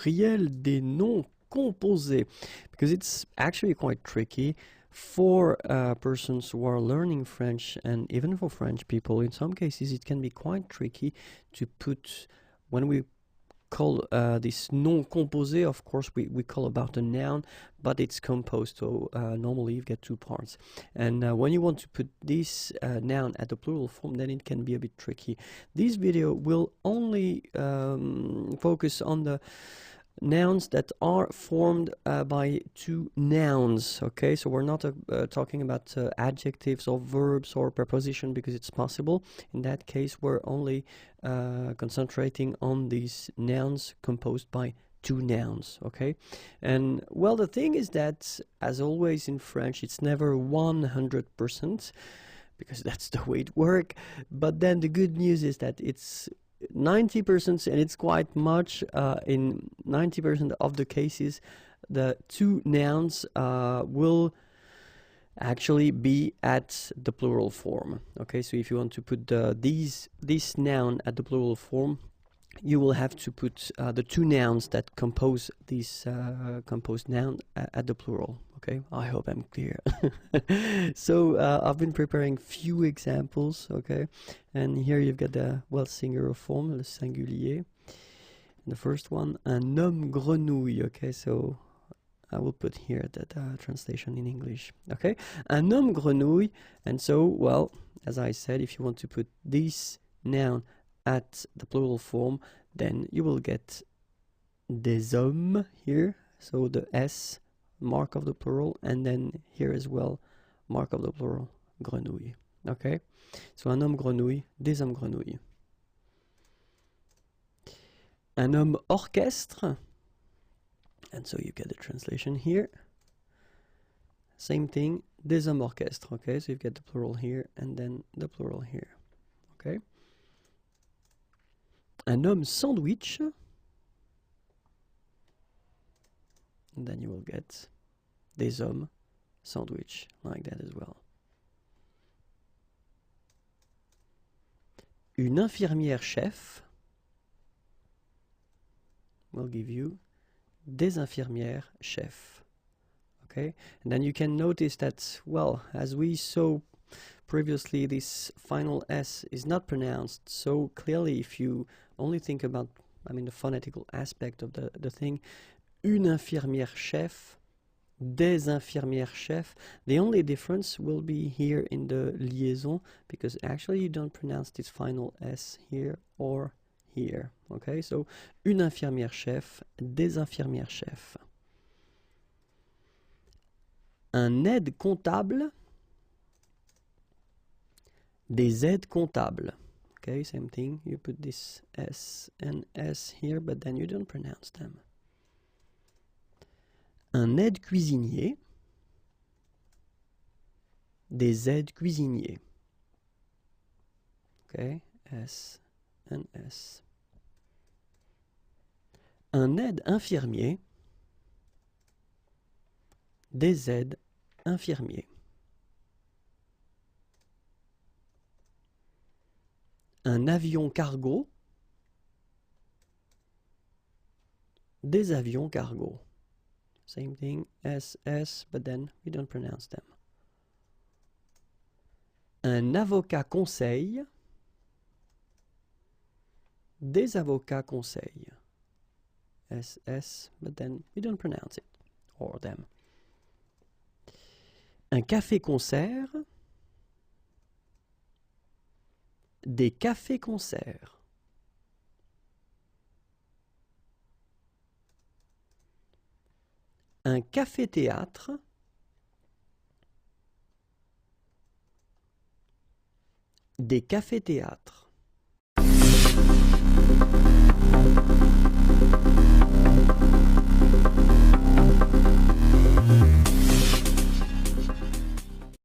pluriel des noms composés, because it's actually quite tricky for persons who are learning French, and even for French people. In some cases, it can be quite tricky to put, when we call this non composé, of course we call about a noun, but it's composed, so normally you get two parts. And when you want to put this noun at the plural form, then it can be a bit tricky. This video will only focus on the nouns that are formed by two nouns. Okay, so we're not talking about adjectives or verbs or preposition, because it's possible. In that case, we're only concentrating on these nouns composed by two nouns. Okay, and well, the thing is that, as always in French, it's never 100%, because that's the way it works. But then the good news is that it's 90%, and it's quite much. In 90% of the cases, the two nouns will actually be at the plural form. Okay, so if you want to put this noun at the plural form, you will have to put the two nouns that compose this composed noun at the plural. Okay, I hope I'm clear. So I've been preparing few examples. Okay, and here you've got the singular form, le singulier. And the first one, un homme grenouille. Okay, so I will put here that translation in English. Okay, un homme grenouille. And so, well, as I said, if you want to put this noun at the plural form, then you will get des hommes here, so the S mark of the plural, and then here as well, mark of the plural, grenouille. Okay, so un homme grenouille, des hommes grenouilles. Un homme orchestre, and so you get the translation here. Same thing, des hommes orchestre. Okay, so you get the plural here and then the plural here. Okay. Un homme sandwich, and then you will get des hommes sandwich, like that as well. Une infirmière chef will give you des infirmières chefs. Okay, and then you can notice that, well, as we saw previously, this final S is not pronounced so clearly if you only think about, the phonetical aspect of the thing. Une infirmière chef, des infirmières chefs. The only difference will be here in the liaison, because actually you don't pronounce this final S here or here. Okay, so une infirmière chef, des infirmières chefs. Un aide comptable, des aides comptables. Okay, same thing, you put this S and S here, but then you don't pronounce them. Un aide cuisinier, des aides cuisiniers. Okay, S and S. Un aide infirmier, des aides infirmiers. Un avion cargo, des avions cargo. Same thing, S, S, but then we don't pronounce them. Un avocat conseil, des avocats conseils. S, S, but then we don't pronounce it, or them. Un café-concert, des cafés-concerts. Un café-théâtre, des cafés-théâtres.